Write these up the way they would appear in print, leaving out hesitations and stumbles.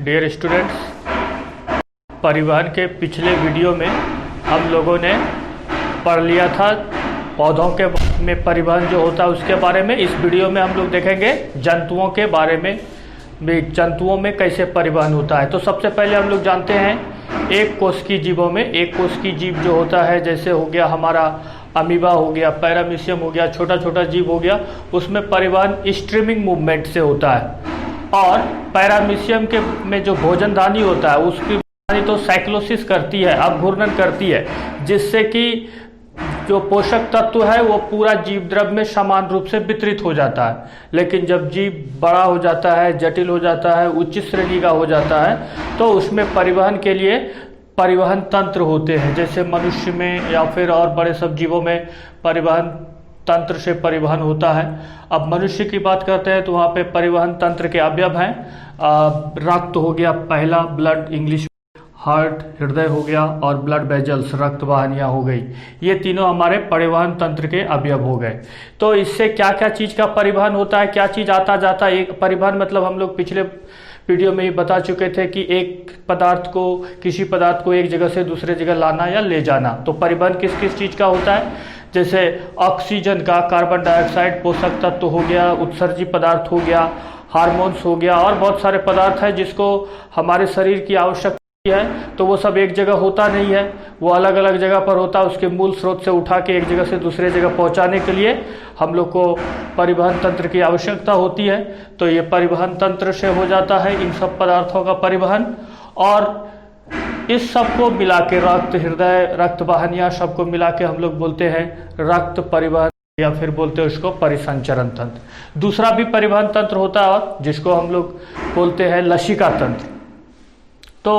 Dear students, परिवहन के पिछले वीडियो में हम लोगों ने पढ़ लिया था पौधों के में परिवहन जो होता है उसके बारे में। इस वीडियो में हम लोग देखेंगे जंतुओं के बारे में, जंतुओं में कैसे परिवहन होता है। तो सबसे पहले हम लोग जानते हैं एक कोशिकीय जीवों में, एक कोशिकीय जीव जो होता है जैसे हो गया हमारा अमीबा हो गया, पैरामीशियम हो गया, छोटा छोटा जीव हो गया, उसमें परिवहन स्ट्रीमिंग मूवमेंट से होता है। और पैरामीशियम के में जो भोजनदानी होता है उसकी तो साइक्लोसिस करती है, अवघूर्णन करती है, जिससे कि जो पोषक तत्व है वो पूरा जीव द्रव्य में समान रूप से वितरित हो जाता है। लेकिन जब जीव बड़ा हो जाता है, जटिल हो जाता है, उच्च श्रेणी का हो जाता है, तो उसमें परिवहन के लिए परिवहन तंत्र होते हैं। जैसे मनुष्य में या फिर और बड़े सब जीवों में परिवहन तंत्र से परिवहन होता है। अब मनुष्य की बात करते हैं तो वहाँ पे परिवहन तंत्र के अवयव हैं। रक्त हो गया पहला, ब्लड इंग्लिश हार्ट, हृदय हो गया, और ब्लड वेजल्स रक्त वाहिनियाँ हो गई। ये तीनों हमारे परिवहन तंत्र के अवयव हो गए। तो इससे क्या क्या चीज़ का परिवहन होता है, क्या चीज़ आता जाता है। एक परिवहन मतलब हम लोग पिछले वीडियो में ही बता चुके थे कि एक पदार्थ को, किसी पदार्थ को एक जगह से दूसरे जगह लाना या ले जाना। तो परिवहन किस किस चीज़ का होता है, जैसे ऑक्सीजन का, कार्बन डाइऑक्साइड पोषक तत्व हो गया, उत्सर्जी पदार्थ हो गया, हार्मोन्स हो गया, और बहुत सारे पदार्थ हैं जिसको हमारे शरीर की आवश्यकता है। तो वो सब एक जगह होता नहीं है, वो अलग अलग जगह पर होता है। उसके मूल स्रोत से उठा के एक जगह से दूसरे जगह पहुंचाने के लिए हम लोग को परिवहन तंत्र की आवश्यकता होती है। तो ये परिवहन तंत्र से हो जाता है इन सब पदार्थों का परिवहन। और इस सब को मिला के रक्त, हृदय, रक्त वाहिनियाँ सबको मिला के हम लोग बोलते हैं रक्त परिवहन, या फिर बोलते हैं उसको परिसंचरण तंत्र। दूसरा भी परिवहन तंत्र होता है और जिसको हम लोग बोलते हैं लसिका तंत्र। तो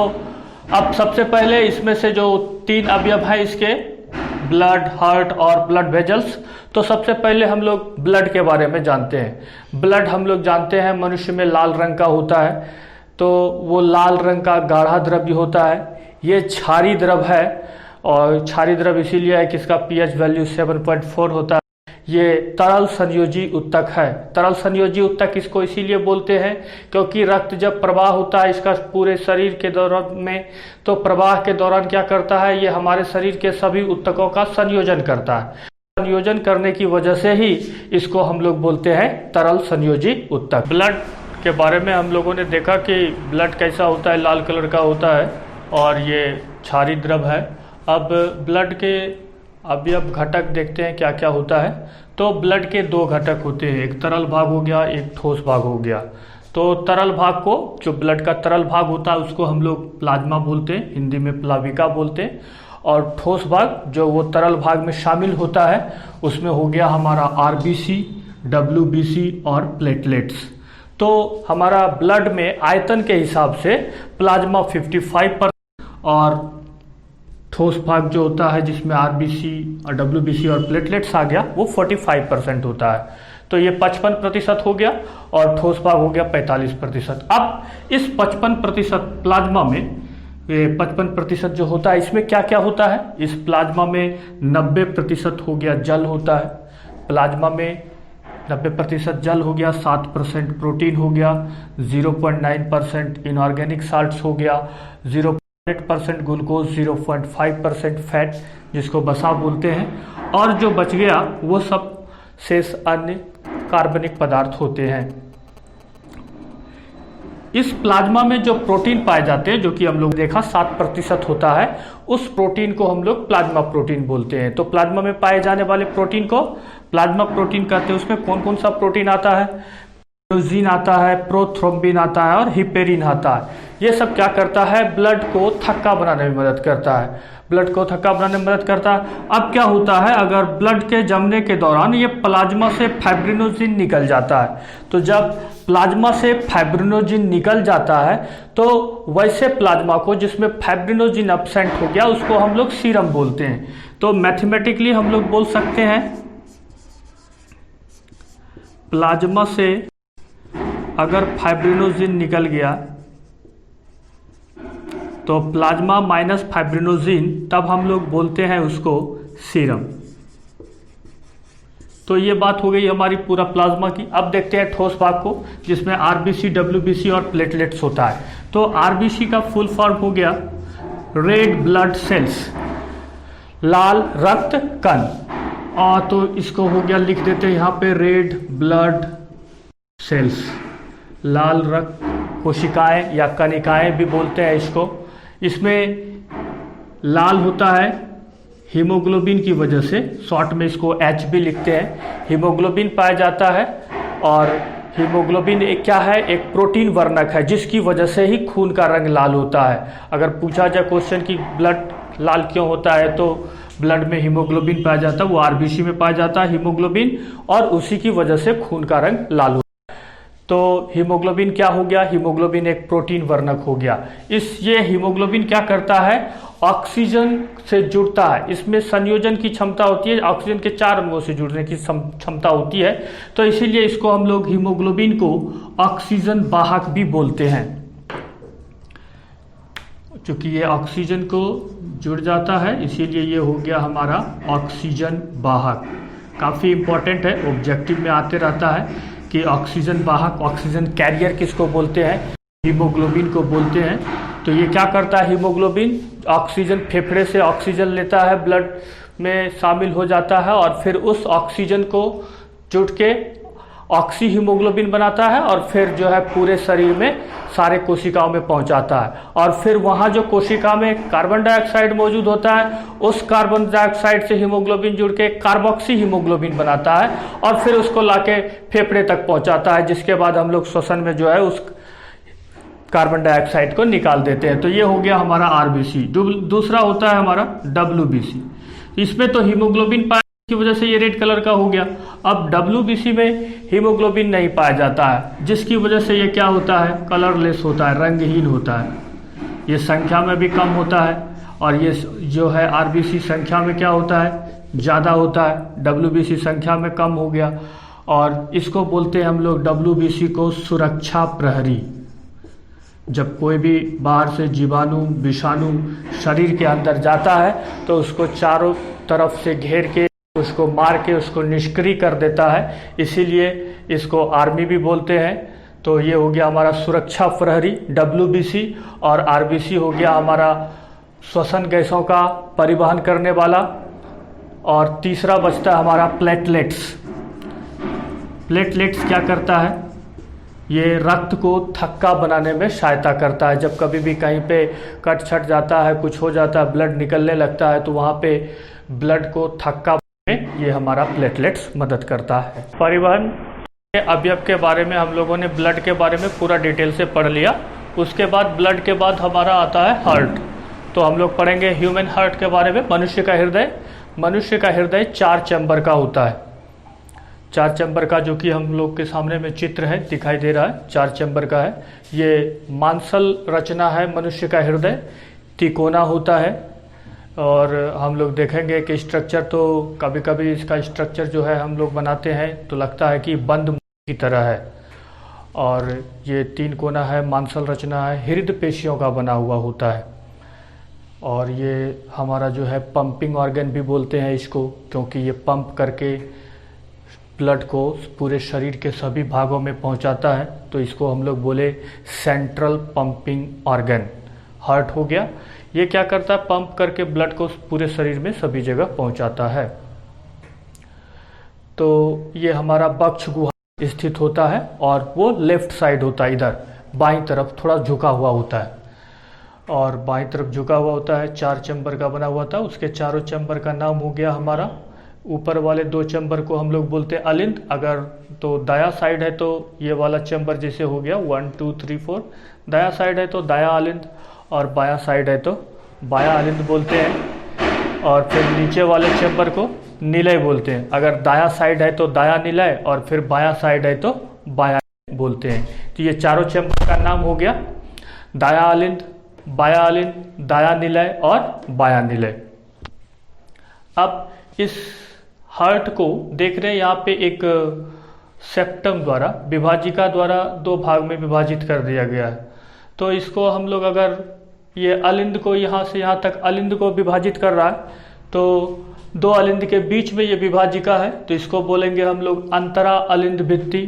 अब सबसे पहले इसमें से जो तीन अवयव हैं इसके, ब्लड, हार्ट और ब्लड वेजल्स। तो सबसे पहले हम लोग ब्लड के बारे में जानते हैं। ब्लड हम लोग जानते हैं मनुष्य में लाल रंग का होता है। तो वो लाल रंग का गाढ़ा द्रव्य होता है। ये क्षारीय द्रव है, और क्षारीय द्रव इसीलिए है कि इसका पीएच वैल्यू 7.4 होता है। ये तरल संयोजी उत्तक है। तरल संयोजी उत्तक इसको इसीलिए बोलते हैं क्योंकि रक्त जब प्रवाह होता है इसका पूरे शरीर के दौरान में, तो प्रवाह के दौरान क्या करता है, ये हमारे शरीर के सभी उत्तकों का संयोजन करता है। संयोजन करने की वजह से ही इसको हम लोग बोलते हैं तरल संयोजी उत्तक। ब्लड के बारे में हम लोगों ने देखा कि ब्लड कैसा होता है, लाल कलर का होता है और ये क्षारीय द्रव है। अब ब्लड के अवयव घटक देखते हैं क्या क्या होता है। तो ब्लड के दो घटक होते हैं, एक तरल भाग हो गया, एक ठोस भाग हो गया। तो तरल भाग को, जो ब्लड का तरल भाग होता है उसको हम लोग प्लाज्मा बोलते हैं, हिंदी में प्लाविका बोलते हैं। और ठोस भाग जो वो तरल भाग में शामिल होता है उसमें हो गया हमारा आरबीसी, डब्ल्यूबीसी और प्लेटलेट्स। तो हमारा ब्लड में आयतन के हिसाब से प्लाज्मा 55% और ठोस भाग जो होता है जिसमें आरबीसी और डब्ल्यूबीसी और प्लेटलेट्स आ गया वो 45% होता है। तो ये 55% हो गया और ठोस भाग हो गया 45%। अब इस 55% प्लाज्मा में, ये 55% जो होता है इसमें क्या क्या होता है, इस प्लाज्मा में 90% हो गया जल होता है। प्लाज्मा में 90% जल हो गया, 7% प्रोटीन हो गया, 0.9% इनऑर्गेनिक साल्ट्स हो गया, 0.8% ग्लूकोज, 0.5% फैट जिसको वसा बोलते हैं, और जो बच गया वो सब शेष अन्य कार्बनिक पदार्थ होते हैं। इस प्लाज्मा में जो प्रोटीन पाए जाते हैं, जो कि हम लोग देखा 7% होता है, उस प्रोटीन को हम लोग प्लाज्मा प्रोटीन बोलते हैं। तो प्लाज्मा में पाए जाने वाले प्रोटीन को प्लाज्मा प्रोटीन कहते हैं। उसमें कौन कौन सा प्रोटीन आता है, प्रोजीन आता है, प्रोथ्रोम्बिन आता है और हिपेरिन आता है। ये सब क्या करता है, ब्लड को थक्का बनाने में मदद करता है, ब्लड को थक्का बनाने में मदद करता है। अब क्या होता है, अगर ब्लड के जमने के दौरान ये प्लाज्मा से फाइब्रिनोजिन निकल जाता है, तो जब प्लाज्मा से फाइब्रिनोजिन निकल जाता है तो वैसे प्लाज्मा को जिसमें फाइब्रिनोजिन एब्सेंट हो गया उसको हम लोग सीरम बोलते हैं। तो मैथमेटिकली हम लोग बोल सकते हैं प्लाज्मा से अगर फाइब्रिनोजिन निकल गया तो प्लाज्मा माइनस फाइब्रिनोजिन, तब हम लोग बोलते हैं उसको सीरम। तो ये बात हो गई हमारी पूरा प्लाज्मा की। अब देखते हैं ठोस भाग को, जिसमें आरबीसी, डब्ल्यूबीसी और प्लेटलेट्स होता है। तो आरबीसी का फुल फॉर्म हो गया रेड ब्लड सेल्स, लाल रक्त कण। और तो इसको हो गया, लिख देते हैं यहाँ पे रेड ब्लड सेल्स, लाल रक्त कोशिकाएं या कणिकाएं भी बोलते हैं इसको। इसमें लाल होता है हीमोग्लोबिन की वजह से, शॉर्ट में इसको एच भी लिखते हैं। हीमोग्लोबिन पाया जाता है, और हीमोग्लोबिन एक क्या है, एक प्रोटीन वर्णक है, जिसकी वजह से ही खून का रंग लाल होता है। अगर पूछा जाए क्वेश्चन कि ब्लड लाल क्यों होता है, तो ब्लड में हीमोग्लोबिन पाया जाता है, वो आरबीसी में पाया जाता है हीमोग्लोबिन, और उसी की वजह से खून का रंग लाल होता है। तो हीमोग्लोबिन क्या हो गया, हीमोग्लोबिन एक प्रोटीन वर्णक हो गया। ये हीमोग्लोबिन क्या करता है, ऑक्सीजन से जुड़ता है। इसमें संयोजन की क्षमता होती है, ऑक्सीजन के 4 अणुओं से जुड़ने की क्षमता होती है। तो इसीलिए इसको हम लोग हीमोग्लोबिन को ऑक्सीजन वाहक भी बोलते हैं, क्योंकि ये ऑक्सीजन को जुड़ जाता है, इसीलिए ये हो गया हमारा ऑक्सीजन वाहक। काफ़ी इंपॉर्टेंट है, ऑब्जेक्टिव में आते रहता है कि ऑक्सीजन वाहक, ऑक्सीजन कैरियर किसको बोलते हैं, हीमोग्लोबिन को बोलते हैं। तो ये क्या करता है, हीमोग्लोबिन ऑक्सीजन, फेफड़े से ऑक्सीजन लेता है, ब्लड में शामिल हो जाता है, और फिर उस ऑक्सीजन को जुट के ऑक्सी हीमोग्लोबिन बनाता है, और फिर जो है पूरे शरीर में सारे कोशिकाओं में पहुंचाता है। और फिर वहाँ जो कोशिका में कार्बन डाइऑक्साइड मौजूद होता है, उस कार्बन डाइऑक्साइड से हीमोग्लोबिन जुड़ के कार्बोक्सी हीमोग्लोबिन बनाता है, और फिर उसको लाके फेफड़े तक पहुंचाता है, जिसके बाद हम लोग श्वसन में जो है उस कार्बन डाइऑक्साइड को निकाल देते हैं। तो ये हो गया हमारा आरबीसी। दूसरा होता है हमारा डब्ल्यूबीसी। इसमें तो हीमोग्लोबिन पाया की वजह से ये रेड कलर का हो गया। अब डब्ल्यूबीसी में हीमोग्लोबिन नहीं पाया जाता है, जिसकी वजह से ये क्या होता है, कलरलेस होता है, रंगहीन होता है। ये संख्या में भी कम होता है, और ये जो है आरबीसी संख्या में क्या होता है, ज़्यादा होता है। डब्ल्यूबीसी संख्या में कम हो गया, और इसको बोलते हैं हम लोग डब्ल्यूबीसी को सुरक्षा प्रहरी। जब कोई भी बाहर से जीवाणु, विषाणु शरीर के अंदर जाता है, तो उसको चारों तरफ से घेर के, उसको मार के, उसको निष्क्रिय कर देता है, इसीलिए इसको आर्मी भी बोलते हैं। तो ये हो गया हमारा सुरक्षा प्रहरी डब्ल्यूबीसी, और आरबीसी हो गया हमारा श्वसन गैसों का परिवहन करने वाला। और तीसरा बचता है हमारा प्लेटलेट्स। प्लेटलेट्स क्या करता है, ये रक्त को थक्का बनाने में सहायता करता है। जब कभी भी कहीं पे कट छट जाता है, कुछ हो जाता है, ब्लड निकलने लगता है, तो वहाँ पे ब्लड को थक्का में ये हमारा प्लेटलेट्स मदद करता है। परिवहन के अवयव के बारे में हम लोगों ने ब्लड के बारे में पूरा डिटेल से पढ़ लिया। उसके बाद ब्लड के बाद हमारा आता है हार्ट। तो हम लोग पढ़ेंगे ह्यूमन हार्ट के बारे में। मनुष्य का हृदय, मनुष्य का हृदय 4 चैम्बर का होता है। 4 चैम्बर का, जो कि हम लोग के सामने में चित्र है, दिखाई दे रहा है, 4 चैम्बर का है। ये मांसल रचना है मनुष्य का हृदय, तिकोना होता है। और हम लोग देखेंगे कि स्ट्रक्चर, तो कभी कभी इसका स्ट्रक्चर जो है हम लोग बनाते हैं तो लगता है कि बंद की तरह है। और ये 3 कोना है, मांसल रचना है, हृदय पेशियों का बना हुआ होता है। और ये हमारा जो है पंपिंग ऑर्गन भी बोलते हैं इसको, क्योंकि ये पंप करके ब्लड को पूरे शरीर के सभी भागों में पहुंचाता है। तो इसको हम लोग बोले सेंट्रल पंपिंग ऑर्गन। हार्ट हो गया, ये क्या करता है, पंप करके ब्लड को पूरे शरीर में सभी जगह पहुंचाता है। तो ये हमारा बक्ष गुहा स्थित होता है, और वो लेफ्ट साइड होता है, इधर बाईं तरफ थोड़ा झुका हुआ होता है, और बाईं तरफ झुका हुआ होता है। 4 चैम्बर का बना हुआ था। उसके चारों चैम्बर का नाम हो गया हमारा, ऊपर वाले 2 चैम्बर को हम लोग बोलते हैं अलिंद। अगर तो दाया साइड है तो ये वाला चैम्बर जैसे हो गया 1 2 3 4, दाया साइड है तो दाया अलिंद, और बाया साइड है तो बाया अलिंद बोलते हैं। और फिर नीचे वाले चैम्बर को निलय बोलते हैं। अगर दाया साइड है तो दाया निलय, और फिर बाया साइड है तो बाया बोलते हैं। तो ये चारों चैम्बर का नाम हो गया दाया अलिंद, बाया अलिंद, दाया निलय और बाया निलय। अब इस हार्ट को देख रहे हैं, यहाँ पे एक सेप्टम द्वारा, विभाजिका द्वारा 2 भाग में विभाजित कर दिया गया है। तो इसको हम लोग, अगर ये अलिंद को यहाँ से यहाँ तक अलिंद को विभाजित कर रहा है, तो दो अलिंद के बीच में ये विभाजिका है तो इसको बोलेंगे हम लोग अंतरा अलिंद भित्ति।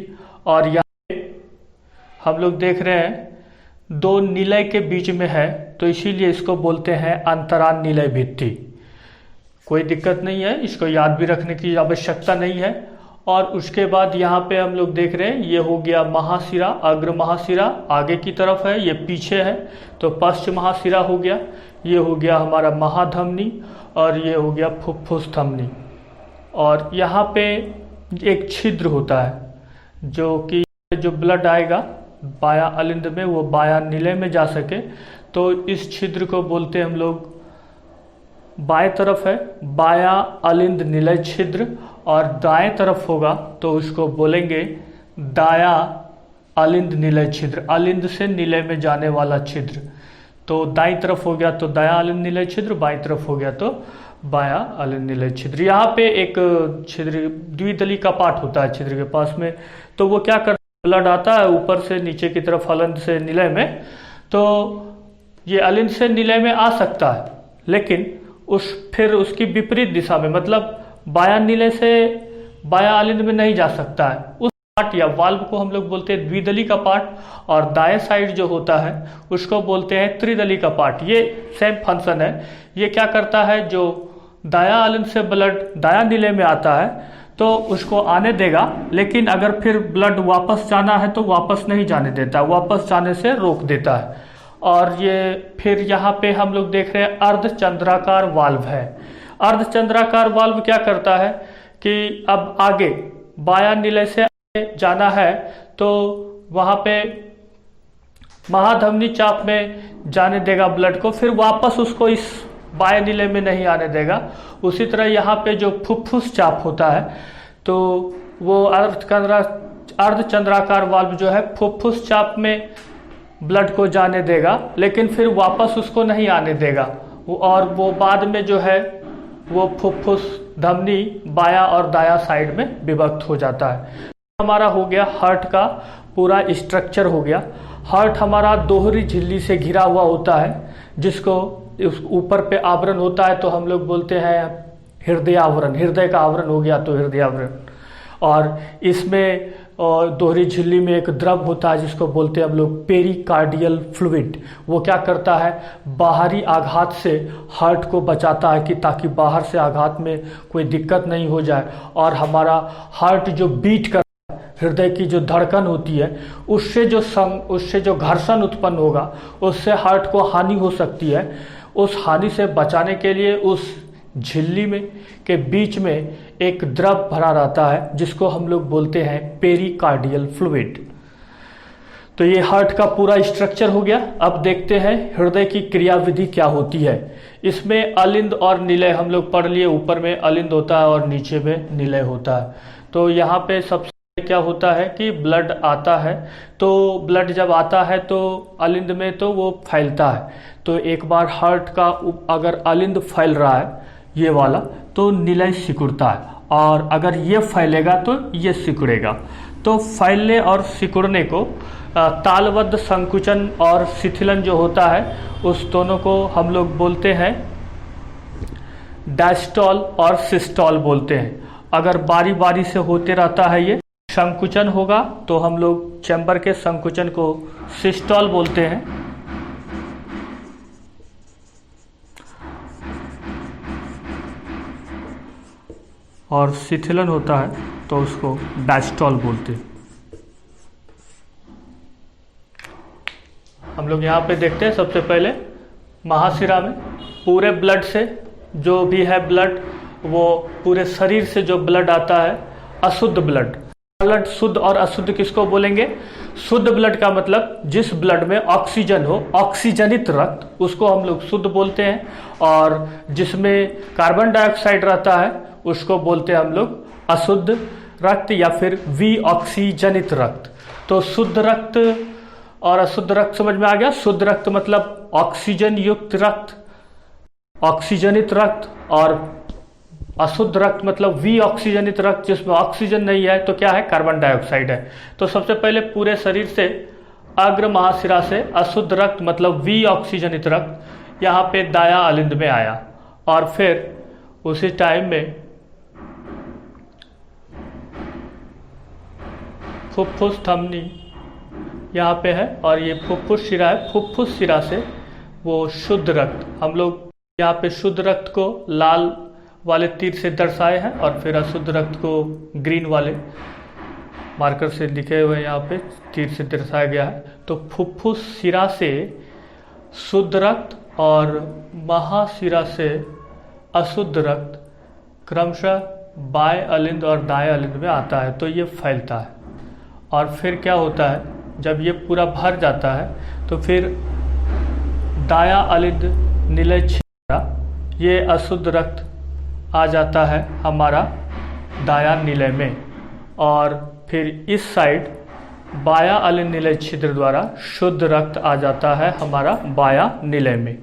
और यहाँ पे हम लोग देख रहे हैं दो निलय के बीच में है तो इसीलिए इसको बोलते हैं अंतरा निलय भित्ति। कोई दिक्कत नहीं है, इसको याद भी रखने की आवश्यकता नहीं है। और उसके बाद यहाँ पे हम लोग देख रहे हैं ये हो गया महाशिरा, अग्र महाशिरा आगे की तरफ है, ये पीछे है तो पश्च महाशिरा हो गया। ये हो गया हमारा महाधमनी और ये हो गया फुफ्फुस धमनी। और यहाँ पे एक छिद्र होता है जो कि जो ब्लड आएगा बाया अलिंद में वो बाया निलय में जा सके, तो इस छिद्र को बोलते हैं हम लोग, बाएं तरफ है बाया अलिंद निलय छिद्र और दाएं तरफ होगा तो उसको बोलेंगे दाया अलिंद निलय छिद्र, अलिंद से निलय में जाने वाला छिद्र। तो दाईं तरफ हो गया तो दाया अलिंद निलय छिद्र, बाईं तरफ हो गया तो बाया अलिंद निलय छिद्र। यहाँ पे एक छिद्र द्विदली का पार्ट होता है छिद्र के पास में, तो वो क्या करता है, ब्लड आता है ऊपर से नीचे की तरफ अलिंद से निलय में, तो ये अलिंद से निलय में आ सकता है लेकिन फिर उसकी विपरीत दिशा में, मतलब बाया निलय से बाया अलिंद में नहीं जा सकता है। उस पार्ट या वाल्व को हम लोग बोलते हैं द्विदली का पार्ट, और दाएं साइड जो होता है उसको बोलते हैं त्रिदली का पार्ट। ये सेम फंक्शन है, ये क्या करता है, जो दाया अलिंद से ब्लड दाया निलय में आता है तो उसको आने देगा, लेकिन अगर फिर ब्लड वापस जाना है तो वापस नहीं जाने देता, वापस जाने से रोक देता है। और ये फिर यहाँ पे हम लोग देख रहे हैं अर्धचंद्राकार वाल्व है। अर्धचंद्राकार वाल्व क्या करता है कि अब आगे बाया निलय से जाना है तो वहाँ पे महाधमनी चाप में जाने देगा ब्लड को, फिर वापस उसको इस बाया निलय में नहीं आने देगा। उसी तरह यहाँ पे जो फुफ्फुस चाप होता है तो वो अर्धचंद्राकार वाल्व जो है फुफ्फुस चाप में ब्लड को जाने देगा लेकिन फिर वापस उसको नहीं आने देगा, और वो बाद में जो है वो फुफ्फुस धमनी बाया और दाया साइड में विभक्त हो जाता है। हमारा हो गया हार्ट का पूरा स्ट्रक्चर हो गया। हार्ट हमारा दोहरी झिल्ली से घिरा हुआ होता है, जिसको ऊपर पे आवरण होता है तो हम लोग बोलते हैं हृदय आवरण, हृदय का आवरण हो गया तो हृदय आवरण। और इसमें दोहरी झिल्ली में एक द्रव होता है जिसको बोलते हैं हम लोग पेरिकार्डियल फ्लूइड। वो क्या करता है, बाहरी आघात से हार्ट को बचाता है कि ताकि बाहर से आघात में कोई दिक्कत नहीं हो जाए, और हमारा हार्ट जो बीट कर हृदय की जो धड़कन होती है उससे जो घर्षण उत्पन्न होगा उससे हार्ट को हानि हो सकती है। उस हानि से बचाने के लिए उस झिल्ली में के बीच में एक द्रव भरा रहता है जिसको हम लोग बोलते हैं पेरिकार्डियल फ्लूइड। तो ये हार्ट का पूरा स्ट्रक्चर हो गया। अब देखते हैं हृदय की क्रियाविधि क्या होती है। इसमें अलिंद और निलय हम लोग पढ़ लिए, ऊपर में अलिंद होता है और नीचे में निलय होता है। तो यहाँ पे सबसे क्या होता है कि ब्लड आता है, तो ब्लड जब आता है तो अलिंद में तो वो फैलता है, तो एक बार हार्ट का अगर अलिंद फैल रहा है ये वाला तो निलय सिकुड़ता है, और अगर ये फैलेगा तो ये सिकुड़ेगा। तो फैलने और सिकुड़ने को तालबद्ध संकुचन और शिथिलन जो होता है उस दोनों को हम लोग बोलते हैं डायस्टॉल और सिस्टॉल बोलते हैं। अगर बारी बारी से होते रहता है ये संकुचन होगा तो हम लोग चैम्बर के संकुचन को सिस्टॉल बोलते हैं, और शिथिलन होता है तो उसको डायस्टॉल बोलते हैं। हम लोग यहाँ पे देखते हैं सबसे पहले महाशिरा में पूरे ब्लड से जो भी है ब्लड, वो पूरे शरीर से जो ब्लड आता है अशुद्ध ब्लड शुद्ध और अशुद्ध किसको बोलेंगे, शुद्ध ब्लड का मतलब जिस ब्लड में ऑक्सीजन हो, ऑक्सीजनित रक्त, उसको हम लोग शुद्ध बोलते हैं, और जिसमें कार्बन डाइऑक्साइड रहता है उसको बोलते हैं हम लोग अशुद्ध रक्त या फिर विऑक्सीजनित रक्त। तो शुद्ध रक्त और अशुद्ध रक्त समझ में आ गया। शुद्ध रक्त मतलब ऑक्सीजन युक्त रक्त, ऑक्सीजनित रक्त, और अशुद्ध रक्त मतलब विऑक्सीजनित रक्त जिसमें ऑक्सीजन नहीं है तो क्या है, कार्बन डाइऑक्साइड है। तो सबसे पहले पूरे शरीर से अग्र महाशिरा से अशुद्ध रक्त मतलब विऑक्सीजनित रक्त यहाँ पे दाया अलिंद में आया, और फिर उसी टाइम में फुफ्फुस धमनी यहाँ पे है और ये फुफ्फुस शिरा है। फुफ्फुस शिरा से वो शुद्ध रक्त, हम लोग यहाँ पे शुद्ध रक्त को लाल वाले तीर से दर्शाए हैं और फिर अशुद्ध रक्त को ग्रीन वाले मार्कर से लिखे हुए यहाँ पे तीर से दर्शाया गया है। तो फुफ्फुस शिरा से शुद्ध रक्त और महाशिरा से अशुद्ध रक्त क्रमशः बाएं अलिंद और दाएं अलिंद में आता है, तो ये फैलता है। और फिर क्या होता है, जब ये पूरा भर जाता है तो फिर दायां अलिंद निलय छिद्र, ये अशुद्ध रक्त आ जाता है हमारा दायां निलय में, और फिर इस साइड बायां अलिंद निलय छिद्र द्वारा शुद्ध रक्त आ जाता है हमारा बायां निलय में।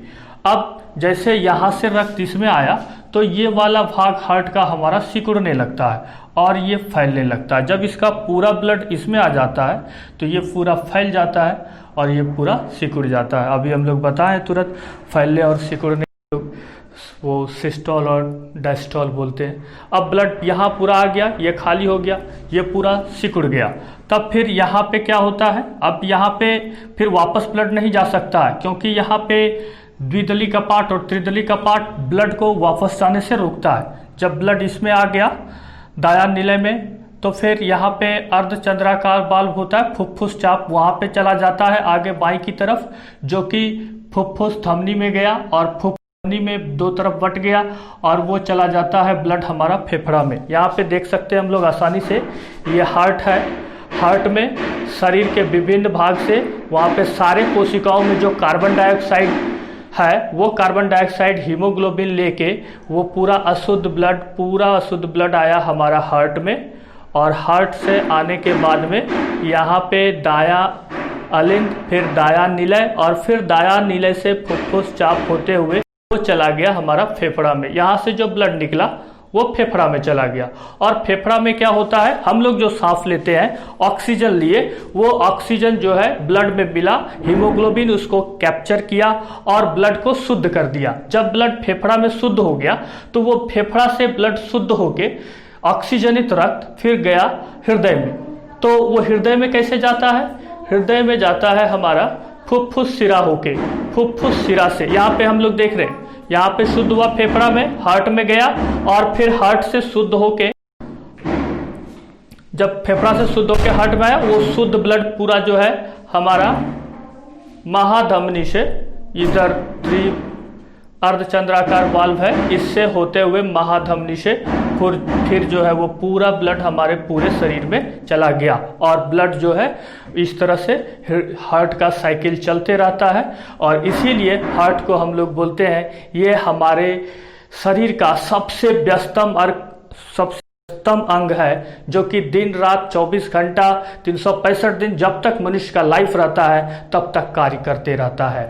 अब जैसे यहाँ से रक्त इसमें आया तो ये वाला भाग हार्ट का हमारा सिकुड़ने लगता है और ये फैलने लगता है। जब इसका पूरा ब्लड इसमें आ जाता है तो ये पूरा फैल जाता है और ये पूरा सिकुड़ जाता है। अभी हम लोग बताएं तुरंत फैलने और सिकुड़ने, वो सिस्टोल और डायस्टोल बोलते हैं। अब ब्लड यहाँ पूरा आ गया, ये खाली हो गया, ये पूरा सिकुड़ गया। तब फिर यहाँ पे क्या होता है, अब यहाँ पे फिर वापस ब्लड नहीं जा सकता है, क्योंकि यहाँ पे द्विदली कपाट और त्रिदली कपाट ब्लड को वापस जाने से रोकता है। जब ब्लड इसमें आ गया दायां निलय में तो फिर यहाँ पे अर्धचंद्राकार वाल्व होता है, फुफ्फुस चाप वहाँ पे चला जाता है आगे बाईं की तरफ, जो कि फुफ्फुस धमनी में गया और फुफ्फुस धमनी में दो तरफ बट गया और वो चला जाता है ब्लड हमारा फेफड़ा में। यहाँ पे देख सकते हैं हम लोग आसानी से, ये हार्ट है। हार्ट में शरीर के विभिन्न भाग से वहाँ पे सारे कोशिकाओं में जो कार्बन डाइऑक्साइड है, वो कार्बन डाइऑक्साइड हीमोग्लोबिन लेके वो पूरा अशुद्ध ब्लड आया हमारा हार्ट में। और हार्ट से आने के बाद में यहाँ पे दायां अलिंद, फिर दायां निलय और फिर दायां निलय से फुफ्फुस चाप होते हुए वो चला गया हमारा फेफड़ा में। यहाँ से जो ब्लड निकला वो फेफड़ा में चला गया। और फेफड़ा में क्या होता है, हम लोग जो सांस लेते हैं ऑक्सीजन लिए, वो ऑक्सीजन जो है ब्लड में मिला, हीमोग्लोबिन उसको कैप्चर किया और ब्लड को शुद्ध कर दिया। जब ब्लड फेफड़ा में शुद्ध हो गया तो वो फेफड़ा से ब्लड शुद्ध होके ऑक्सीजनित रक्त फिर गया हृदय में। तो वो हृदय में कैसे जाता है, हृदय में जाता है हमारा फुफ्फुस शिरा होके, फुफ्फुस शिरा से। यहाँ पे हम लोग देख रहे हैं, यहाँ पे शुद्ध हुआ फेफड़ा में, हार्ट में गया और फिर हार्ट से शुद्ध होके, जब फेफड़ा से शुद्ध होके हार्ट में आया, वो शुद्ध ब्लड पूरा जो है हमारा महाधमनी से, इधर अर्धचंद्राकार वाल्व है, इससे होते हुए महाधमनी से फिर जो है वो पूरा ब्लड हमारे पूरे शरीर में चला गया। और ब्लड जो है इस तरह से हार्ट का साइकिल चलते रहता है। और इसीलिए हार्ट को हम लोग बोलते हैं ये हमारे शरीर का सबसे व्यस्तम और सबसे व्यस्तम अंग है, जो कि दिन रात 24 घंटा 365 दिन जब तक मनुष्य का लाइफ रहता है तब तक कार्य करते रहता है।